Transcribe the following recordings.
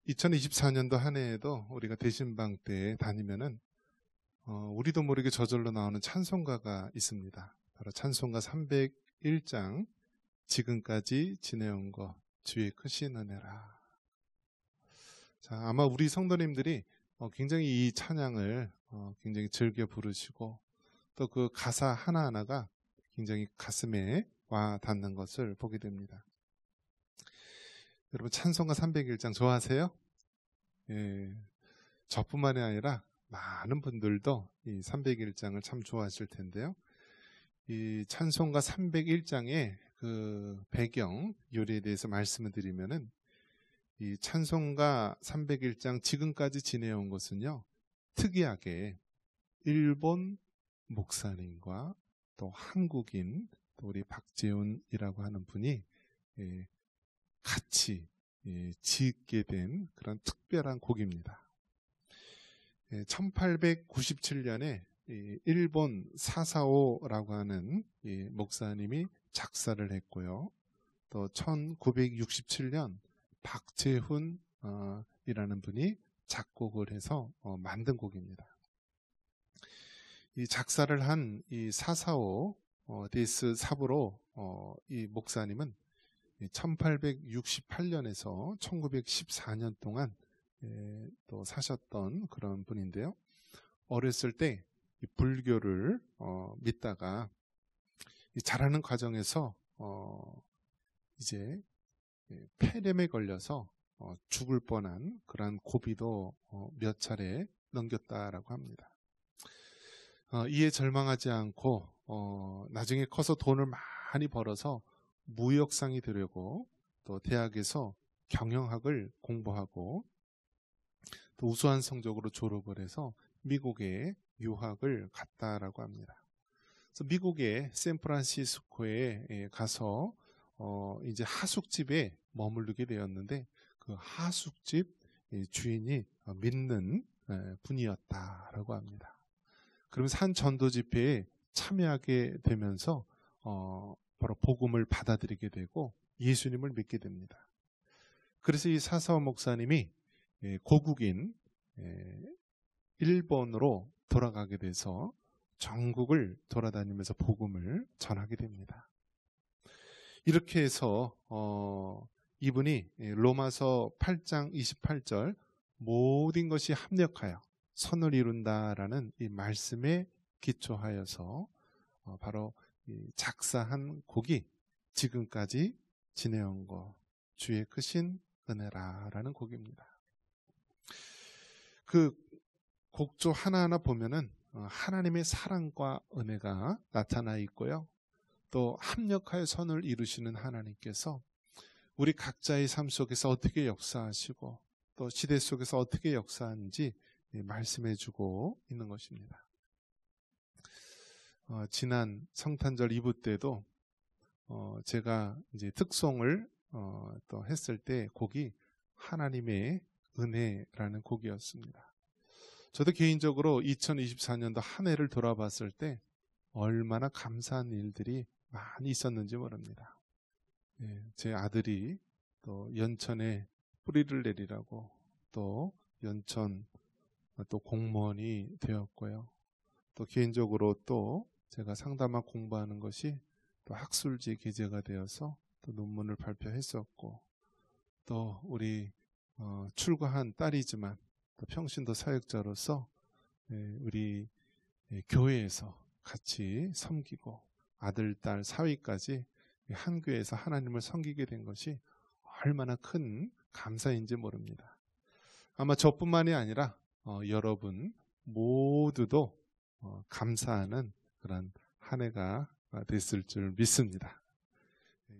2024년도 한 해에도 우리가 대신방 때 다니면은 우리도 모르게 저절로 나오는 찬송가가 있습니다. 바로 찬송가 301장 지금까지 지내온 것 주의 크신 은혜라. 자, 아마 우리 성도님들이 굉장히 이 찬양을 굉장히 즐겨 부르시고 또 그 가사 하나하나가 굉장히 가슴에 와 닿는 것을 보게 됩니다. 여러분 찬송가 301장 좋아하세요? 예, 저뿐만이 아니라 많은 분들도 이 301장을 참 좋아하실 텐데요. 이 찬송가 301장의 그 배경 요리에 대해서 말씀을 드리면은 이 찬송가 301장 지금까지 지내온 것은요, 특이하게 일본 목사님과 또 한국인 또 우리 박재훈이라고 하는 분이 같이 짓게 된 그런 특별한 곡입니다. 1897년에 일본 사사오라고 하는 목사님이 작사를 했고요. 또 1967년 박재훈 이라는 분이 작곡을 해서 만든 곡입니다. 이 작사를 한 이 사사오 데스 사부로 이 목사님은 1868년에서 1914년 동안 또 사셨던 그런 분인데요. 어렸을 때 불교를 믿다가 자라는 과정에서 이제 폐렴에 걸려서 죽을 뻔한 그런 고비도 몇 차례 넘겼다라고 합니다. 이에 절망하지 않고 나중에 커서 돈을 많이 벌어서 무역상이 되려고 또 대학에서 경영학을 공부하고 또 우수한 성적으로 졸업을 해서 미국에 유학을 갔다라고 합니다. 그래서 미국의 샌프란시스코에 가서 이제 하숙집에 머무르게 되었는데 그 하숙집 주인이 믿는 분이었다라고 합니다. 그러면서 한 전도 집회에 참여하게 되면서 바로 복음을 받아들이게 되고 예수님을 믿게 됩니다. 그래서 이 사사오 목사님이 고국인 일본으로 돌아가게 돼서 전국을 돌아다니면서 복음을 전하게 됩니다. 이렇게 해서 이분이 로마서 8장 28절 모든 것이 합력하여 선을 이룬다라는 이 말씀에 기초하여서 바로 작사한 곡이 지금까지 지내온 것 주의 크신 은혜라라는 곡입니다. 그 곡조 하나하나 보면은 하나님의 사랑과 은혜가 나타나 있고요. 또 합력하여 선을 이루시는 하나님께서 우리 각자의 삶 속에서 어떻게 역사하시고 또 시대 속에서 어떻게 역사하는지 말씀해주고 있는 것입니다. 지난 성탄절 2부 때도 제가 이제 특송을 또 했을 때 곡이 하나님의 은혜라는 곡이었습니다. 저도 개인적으로 2024년도 한 해를 돌아봤을 때 얼마나 감사한 일들이 많이 있었는지 모릅니다. 제 아들이 또 연천에 뿌리를 내리라고 또 연천 또 공무원이 되었고요. 또 개인적으로 또 제가 상담학 공부하는 것이 또 학술지 기재가 되어서 또 논문을 발표했었고 또 우리 출가한 딸이지만 또 평신도 사역자로서 우리 교회에서 같이 섬기고 아들, 딸, 사위까지 한 교회에서 하나님을 섬기게 된 것이 얼마나 큰 감사인지 모릅니다. 아마 저뿐만이 아니라 여러분 모두도 감사하는 그런 한 해가 됐을 줄 믿습니다.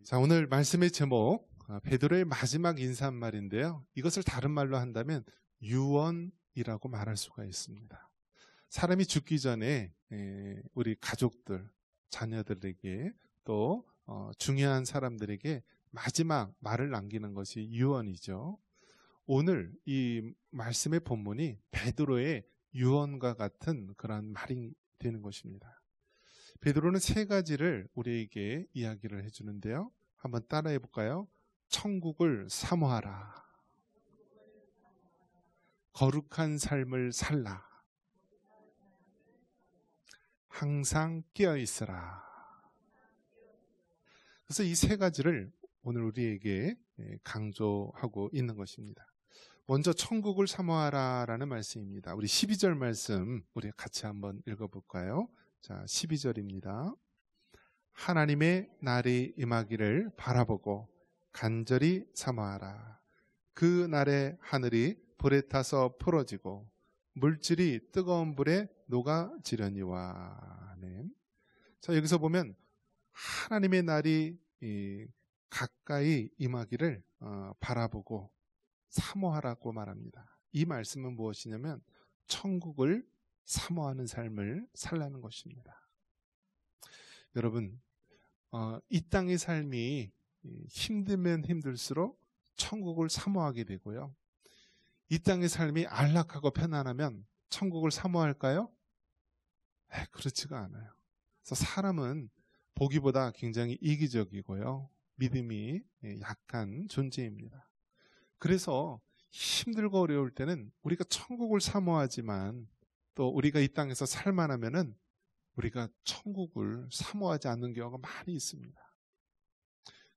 자, 오늘 말씀의 제목 베드로의 마지막 인사말인데요. 이것을 다른 말로 한다면 유언이라고 말할 수가 있습니다. 사람이 죽기 전에 우리 가족들, 자녀들에게 또 중요한 사람들에게 마지막 말을 남기는 것이 유언이죠. 오늘 이 말씀의 본문이 베드로의 유언과 같은 그런 말이 되는 것입니다. 베드로는 세 가지를 우리에게 이야기를 해주는데요. 한번 따라해 볼까요? 천국을 사모하라. 거룩한 삶을 살라. 항상 깨어 있으라. 그래서 이 세 가지를 오늘 우리에게 강조하고 있는 것입니다. 먼저 천국을 사모하라라는 말씀입니다. 우리 12절 말씀 우리 같이 한번 읽어볼까요? 자, 12절입니다. 하나님의 날이 임하기를 바라보고 간절히 사모하라. 그 날에 하늘이 불에 타서 풀어지고 물질이 뜨거운 불에 녹아지려니와. 네. 자, 여기서 보면 하나님의 날이 가까이 임하기를 바라보고 사모하라고 말합니다. 이 말씀은 무엇이냐면 천국을 사모하는 삶을 살라는 것입니다. 여러분, 이 땅의 삶이 힘들면 힘들수록 천국을 사모하게 되고요. 이 땅의 삶이 안락하고 편안하면 천국을 사모할까요? 그렇지가 않아요. 그래서 사람은 보기보다 굉장히 이기적이고요. 믿음이 약한 존재입니다. 그래서 힘들고 어려울 때는 우리가 천국을 사모하지만 또 우리가 이 땅에서 살만하면은 우리가 천국을 사모하지 않는 경우가 많이 있습니다.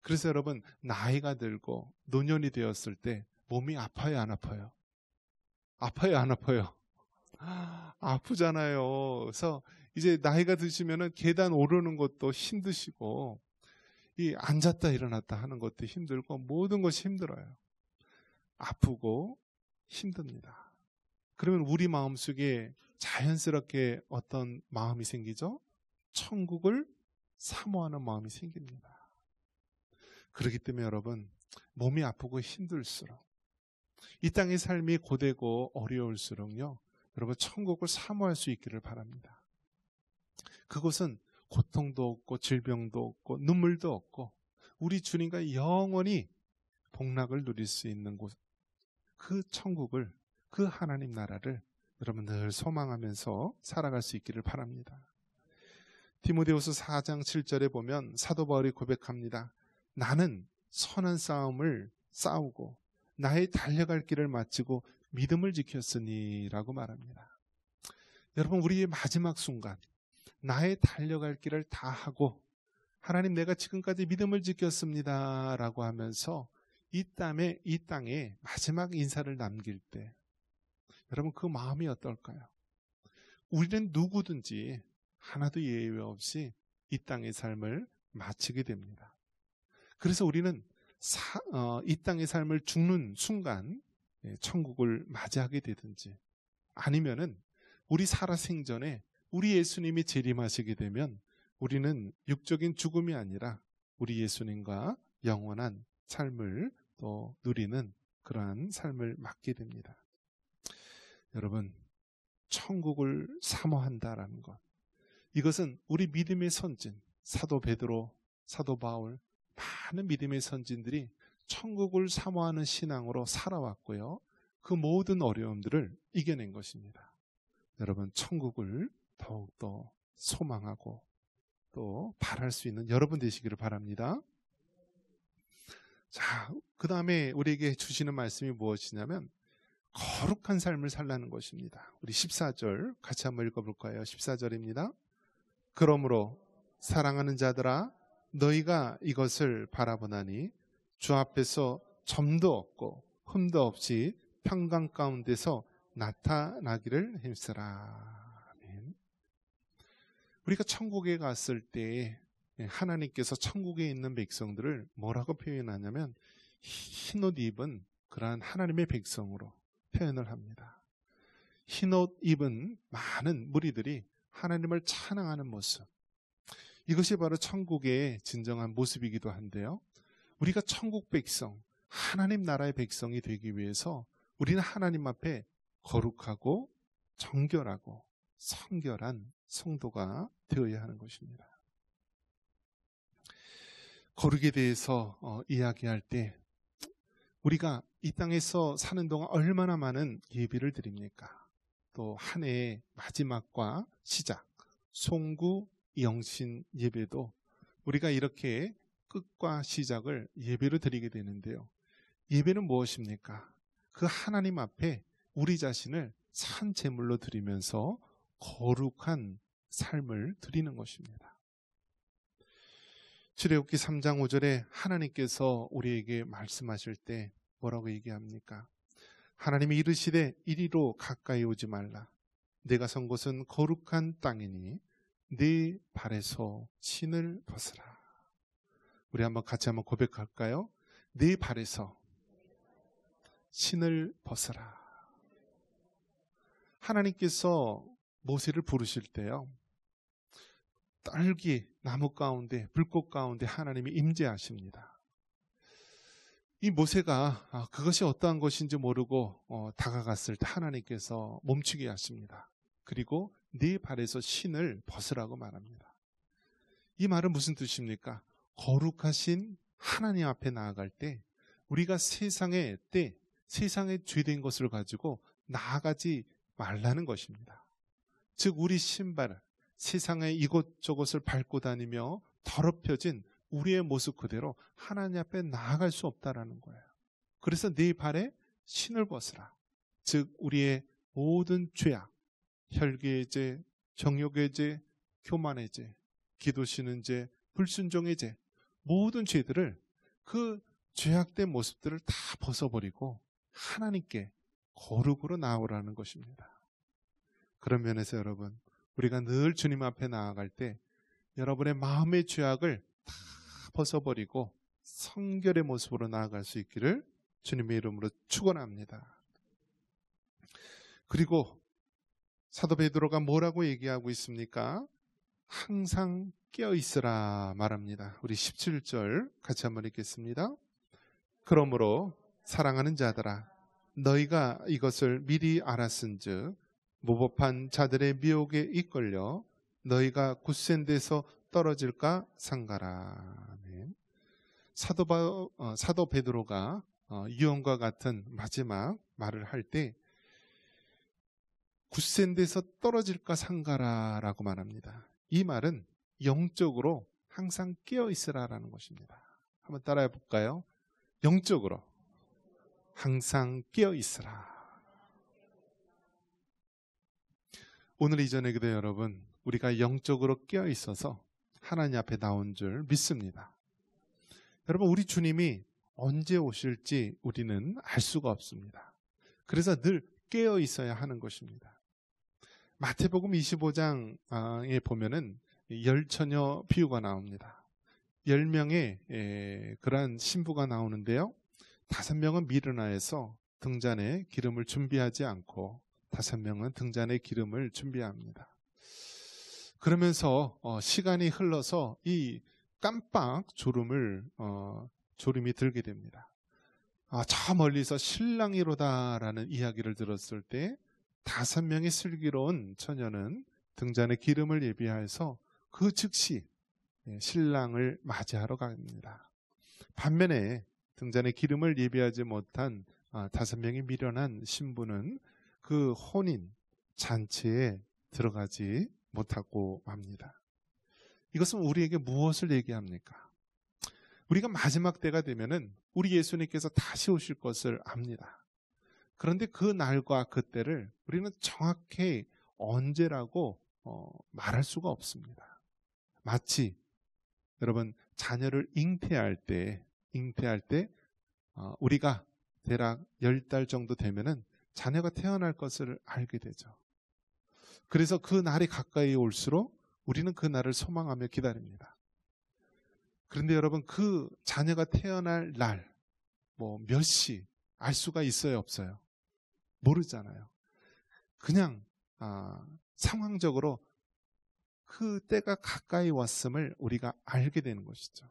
그래서 여러분, 나이가 들고 노년이 되었을 때 몸이 아파요, 안 아파요? 아파요, 안 아파요? 아프잖아요. 그래서 이제 나이가 드시면은 계단 오르는 것도 힘드시고 이 앉았다 일어났다 하는 것도 힘들고 모든 것이 힘들어요. 아프고 힘듭니다. 그러면 우리 마음속에 자연스럽게 어떤 마음이 생기죠? 천국을 사모하는 마음이 생깁니다. 그렇기 때문에 여러분, 몸이 아프고 힘들수록 이 땅의 삶이 고되고 어려울수록요, 여러분 천국을 사모할 수 있기를 바랍니다. 그것은 고통도 없고 질병도 없고 눈물도 없고 우리 주님과 영원히 복락을 누릴 수 있는 곳, 그 천국을, 그 하나님 나라를 여러분 늘 소망하면서 살아갈 수 있기를 바랍니다. 디모데후서 4장 7절에 보면 사도 바울이 고백합니다. 나는 선한 싸움을 싸우고 나의 달려갈 길을 마치고 믿음을 지켰으니 라고 말합니다. 여러분, 우리의 마지막 순간 나의 달려갈 길을 다 하고 하나님, 내가 지금까지 믿음을 지켰습니다 라고 하면서 이 땅에 마지막 인사를 남길 때 여러분, 그 마음이 어떨까요? 우리는 누구든지 하나도 예외 없이 이 땅의 삶을 마치게 됩니다. 그래서 우리는 이 땅의 삶을 죽는 순간 천국을 맞이하게 되든지, 아니면은 우리 살아생전에 우리 예수님이 재림하시게 되면 우리는 육적인 죽음이 아니라 우리 예수님과 영원한 삶을 또 누리는 그러한 삶을 맞게 됩니다. 여러분, 천국을 사모한다라는 것, 이것은 우리 믿음의 선진 사도 베드로, 사도 바울, 많은 믿음의 선진들이 천국을 사모하는 신앙으로 살아왔고요, 그 모든 어려움들을 이겨낸 것입니다. 여러분, 천국을 더욱더 소망하고 또 바랄 수 있는 여러분 되시기를 바랍니다. 자, 그 다음에 우리에게 주시는 말씀이 무엇이냐면 거룩한 삶을 살라는 것입니다. 우리 14절 같이 한번 읽어볼까요? 14절입니다. 그러므로 사랑하는 자들아, 너희가 이것을 바라보나니 주 앞에서 점도 없고 흠도 없이 평강 가운데서 나타나기를 힘쓰라. 아멘. 우리가 천국에 갔을 때 하나님께서 천국에 있는 백성들을 뭐라고 표현하냐면 흰옷 입은 그러한 하나님의 백성으로 표현을 합니다. 흰옷 입은 많은 무리들이 하나님을 찬양하는 모습, 이것이 바로 천국의 진정한 모습이기도 한데요, 우리가 천국 백성, 하나님 나라의 백성이 되기 위해서 우리는 하나님 앞에 거룩하고 정결하고 성결한 성도가 되어야 하는 것입니다. 거룩에 대해서 이야기할 때 우리가 이 땅에서 사는 동안 얼마나 많은 예배를 드립니까? 또 한 해의 마지막과 시작, 송구, 영신 예배도 우리가 이렇게 끝과 시작을 예배로 드리게 되는데요, 예배는 무엇입니까? 그 하나님 앞에 우리 자신을 산 제물로 드리면서 거룩한 삶을 드리는 것입니다. 출애굽기 3장 5절에 하나님께서 우리에게 말씀하실 때 뭐라고 얘기합니까? 하나님이 이르시되 이리로 가까이 오지 말라. 내가 선 곳은 거룩한 땅이니 네 발에서 신을 벗으라. 우리 한번 같이 한번 고백할까요? 네 발에서 신을 벗으라. 하나님께서 모세를 부르실 때요, 딸기 나무 가운데, 불꽃 가운데 하나님이 임재하십니다. 이 모세가 그것이 어떠한 것인지 모르고 다가갔을 때 하나님께서 멈추게 하십니다. 그리고 네 발에서 신을 벗으라고 말합니다. 이 말은 무슨 뜻입니까? 거룩하신 하나님 앞에 나아갈 때 우리가 세상의 때, 세상의 죄된 것을 가지고 나아가지 말라는 것입니다. 즉 우리 신발을 세상의 이곳저곳을 밟고 다니며 더럽혀진 우리의 모습 그대로 하나님 앞에 나아갈 수 없다라는 거예요. 그래서 네 발에 신을 벗으라. 즉 우리의 모든 죄악, 혈기의 죄, 정욕의 죄, 교만의 죄, 기도 쉬는 죄, 불순종의 죄, 모든 죄들을, 그 죄악된 모습들을 다 벗어버리고 하나님께 거룩으로 나오라는 것입니다. 그런 면에서 여러분, 우리가 늘 주님 앞에 나아갈 때 여러분의 마음의 죄악을 다 벗어버리고 성결의 모습으로 나아갈 수 있기를 주님의 이름으로 축원합니다. 그리고 사도 베드로가 뭐라고 얘기하고 있습니까? 항상 깨어 있으라 말합니다. 우리 17절 같이 한번 읽겠습니다. 그러므로 사랑하는 자들아, 너희가 이것을 미리 알았은즉 무법한 자들의 미혹에 이끌려 너희가 굳센 데서 떨어질까 삼가라. 아멘. 사도 베드로가 유언과 같은 마지막 말을 할 때 굳센 데서 떨어질까 삼가라 라고 말합니다. 이 말은 영적으로 항상 깨어 있으라라는 것입니다. 한번 따라해 볼까요? 영적으로 항상 깨어 있으라. 오늘 이전에 그대 여러분, 우리가 영적으로 깨어 있어서 하나님 앞에 나온 줄 믿습니다. 여러분, 우리 주님이 언제 오실지 우리는 알 수가 없습니다. 그래서 늘 깨어 있어야 하는 것입니다. 마태복음 25장에 보면은 열처녀 비유가 나옵니다. 10명의 그러한 신부가 나오는데요, 5명은 미르나에서 등잔에 기름을 준비하지 않고 5명은 등잔에 기름을 준비합니다. 그러면서 시간이 흘러서 이 깜빡 졸음이 들게 됩니다. 저 멀리서 신랑이로다라는 이야기를 들었을 때 5명의 슬기로운 처녀는 등잔에 기름을 예비해서 그 즉시 신랑을 맞이하러 갑니다. 반면에 등잔에 기름을 예비하지 못한 5명이 미련한 신부는 그 혼인 잔치에 들어가지 못하고 맙니다. 이것은 우리에게 무엇을 얘기합니까? 우리가 마지막 때가 되면은 우리 예수님께서 다시 오실 것을 압니다. 그런데 그 날과 그 때를 우리는 정확히 언제라고 말할 수가 없습니다. 마치 여러분, 자녀를 잉태할 때 우리가 대략 10달 정도 되면은 자녀가 태어날 것을 알게 되죠. 그래서 그 날이 가까이 올수록 우리는 그 날을 소망하며 기다립니다. 그런데 여러분, 그 자녀가 태어날 날, 몇 시 알 수가 있어요, 없어요? 모르잖아요. 그냥 상황적으로 그 때가 가까이 왔음을 우리가 알게 되는 것이죠.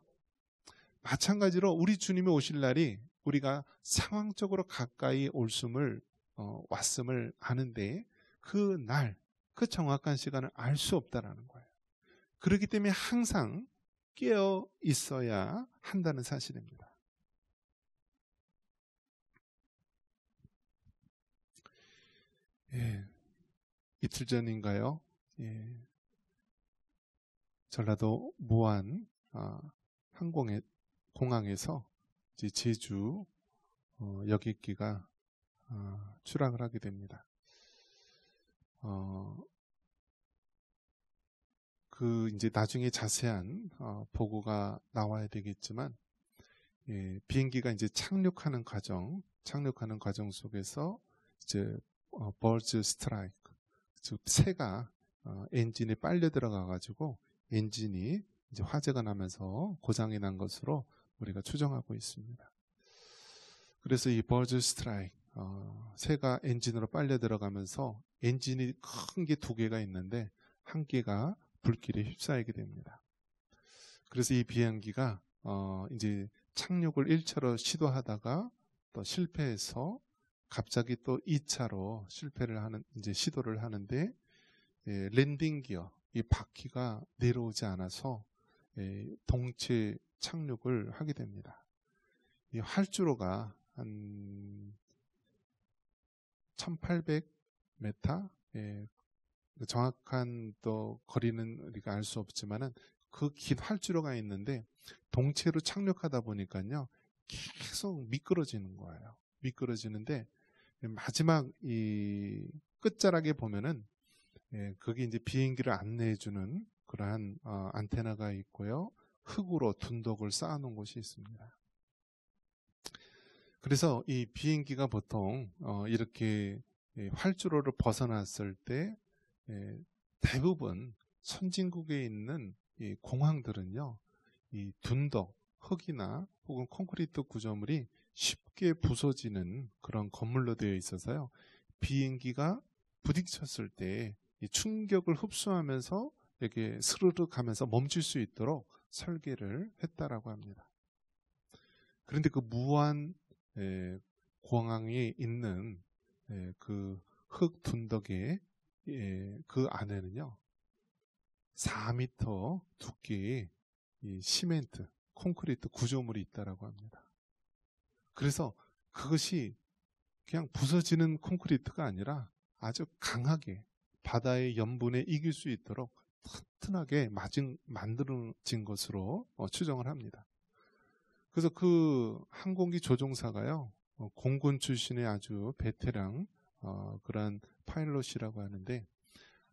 마찬가지로 우리 주님이 오실 날이 우리가 상황적으로 가까이 왔음을 아는데 그 날, 그 정확한 시간을 알 수 없다라는 거예요. 그렇기 때문에 항상 깨어 있어야 한다는 사실입니다. 이틀 전인가요? 전라도 무안 공항에서 제주 여객기가 추락을 하게 됩니다. 그 이제 나중에 자세한 보고가 나와야 되겠지만, 비행기가 이제 착륙하는 과정 속에서 이제 버즈 스트라이크, 즉 새가 엔진에 빨려 들어가 가지고 엔진이 이제 화재가 나면서 고장이 난 것으로 우리가 추정하고 있습니다. 그래서 이 버즈 스트라이크, 새가 엔진으로 빨려 들어가면서 엔진이 큰 게 두 개가 있는데 한 개가 불길에 휩싸이게 됩니다. 그래서 이 비행기가 이제 착륙을 1차로 시도하다가 또 실패해서 갑자기 또 2차로 시도를 하는데, 랜딩 기어, 이 바퀴가 내려오지 않아서 동체 착륙을 하게 됩니다. 이 활주로가 한 1800m, 정확한 또 거리는 우리가 알 수 없지만은 그 긴 활주로가 있는데 동체로 착륙하다 보니까요 계속 미끄러지는 거예요. 미끄러지는데 마지막 이 끝자락에 보면은 거기 이제 비행기를 안내해주는 그러한 안테나가 있고요. 흙으로 둔덕을 쌓아놓은 곳이 있습니다. 그래서 이 비행기가 보통 이렇게 활주로를 벗어났을 때 대부분 선진국에 있는 이 공항들은요, 이 둔덕, 흙이나 혹은 콘크리트 구조물이 쉽게 부서지는 그런 건물로 되어 있어서요, 비행기가 부딪혔을 때 이 충격을 흡수하면서 이렇게 스르르 가면서 멈출 수 있도록 설계를 했다라고 합니다. 그런데 그 무한 공항에 있는 그 흙 둔덕의 그 안에는요 4m 두께의 이 시멘트, 콘크리트 구조물이 있다라고 합니다. 그래서 그것이 그냥 부서지는 콘크리트가 아니라 아주 강하게 바다의 염분에 이길 수 있도록 튼튼하게 만들어진 것으로 추정을 합니다. 그래서 그 항공기 조종사가요, 공군 출신의 아주 베테랑 그런 파일럿이라고 하는데,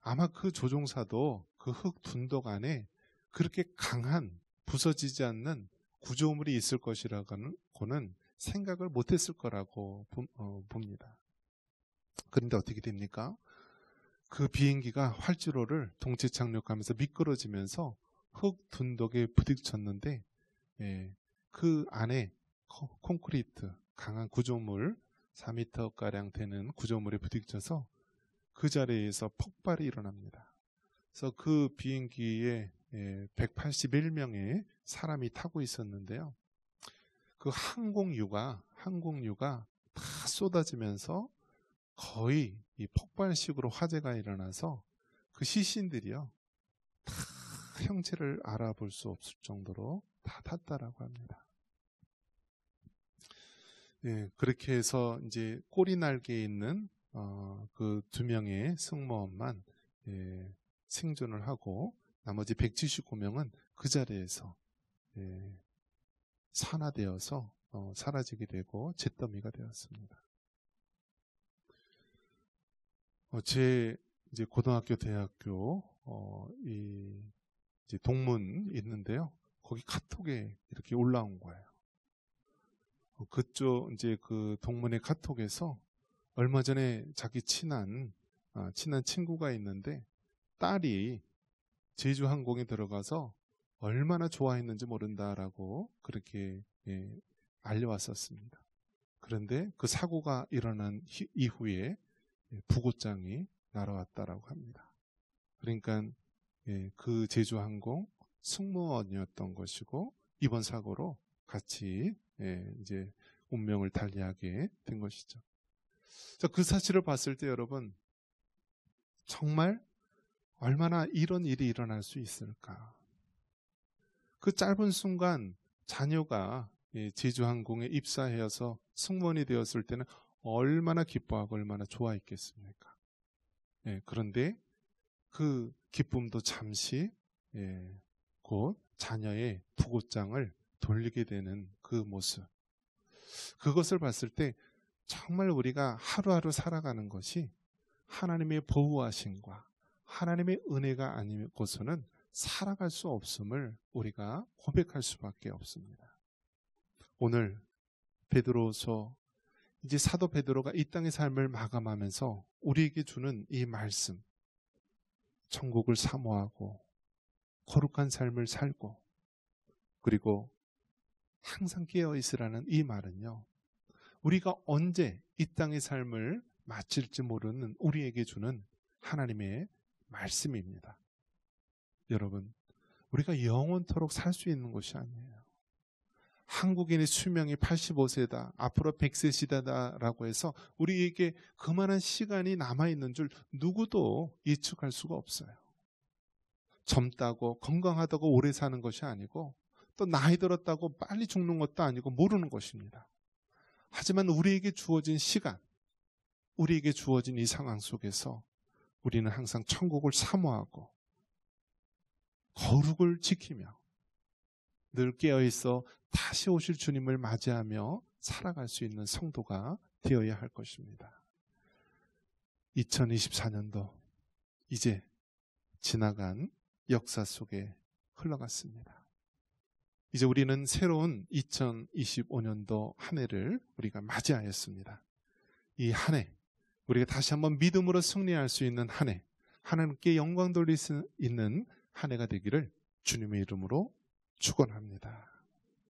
아마 그 조종사도 그 흙 둔덕 안에 그렇게 강한 부서지지 않는 구조물이 있을 것이라고는 생각을 못했을 거라고 봅니다. 그런데 어떻게 됩니까? 그 비행기가 활주로를 동체 착륙하면서 미끄러지면서 흙 둔덕에 부딪혔는데, 그 안에 콘크리트, 강한 구조물, 4m가량 되는 구조물에 부딪혀서 그 자리에서 폭발이 일어납니다. 그래서 그 비행기에 181명의 사람이 타고 있었는데요. 그 항공유가 다 쏟아지면서 거의 이 폭발식으로 화재가 일어나서 그 시신들이요 다 형체를 알아볼 수 없을 정도로 다 탔다라고 합니다. 그렇게 해서 이제 꼬리 날개에 있는 그 2명의 승무원만 생존을 하고 나머지 179명은 그 자리에서 산화되어서 사라지게 되고 잿더미가 되었습니다. 제 이제 고등학교, 대학교 이제 동문 있는데요. 거기 카톡에 이렇게 올라온 거예요. 그쪽 이제 그 동문의 카톡에서 얼마 전에 자기 친한 친구가 있는데 딸이 제주항공에 들어가서 얼마나 좋아했는지 모른다라고 그렇게 알려왔었습니다. 그런데 그 사고가 일어난 이후에 부고장이 날아왔다라고 합니다. 그러니까 그 제주항공 승무원이었던 것이고 이번 사고로 같이 이제 운명을 달리하게 된 것이죠. 자, 그 사실을 봤을 때 여러분 정말 얼마나 이런 일이 일어날 수 있을까? 그 짧은 순간 자녀가 제주항공에 입사해서 승무원이 되었을 때는 얼마나 기뻐하고 얼마나 좋아했겠습니까? 그런데 그 기쁨도 잠시 곧 자녀의 부고장을 돌리게 되는 그 모습, 그것을 봤을 때 정말 우리가 하루하루 살아가는 것이 하나님의 보호하심과 하나님의 은혜가 아니고서는 살아갈 수 없음을 우리가 고백할 수밖에 없습니다. 오늘 베드로서 이제 사도 베드로가 이 땅의 삶을 마감하면서 우리에게 주는 이 말씀, 천국을 사모하고 거룩한 삶을 살고 그리고 항상 깨어 있으라는 이 말은요, 우리가 언제 이 땅의 삶을 마칠지 모르는 우리에게 주는 하나님의 말씀입니다. 여러분, 우리가 영원토록 살 수 있는 것이 아니에요. 한국인의 수명이 85세다, 앞으로 100세 시대다라고 해서 우리에게 그만한 시간이 남아있는 줄 누구도 예측할 수가 없어요. 젊다고 건강하다고 오래 사는 것이 아니고 또 나이 들었다고 빨리 죽는 것도 아니고 모르는 것입니다. 하지만 우리에게 주어진 시간, 우리에게 주어진 이 상황 속에서 우리는 항상 천국을 사모하고 거룩을 지키며 늘 깨어있어 다시 오실 주님을 맞이하며 살아갈 수 있는 성도가 되어야 할 것입니다. 2024년도 이제 지나간 역사 속에 흘러갔습니다. 이제 우리는 새로운 2025년도 한 해를 우리가 맞이하였습니다. 이 한 해, 우리가 다시 한번 믿음으로 승리할 수 있는 한 해, 하나님께 영광 돌릴 수 있는 한 해가 되기를 주님의 이름으로 축원합니다.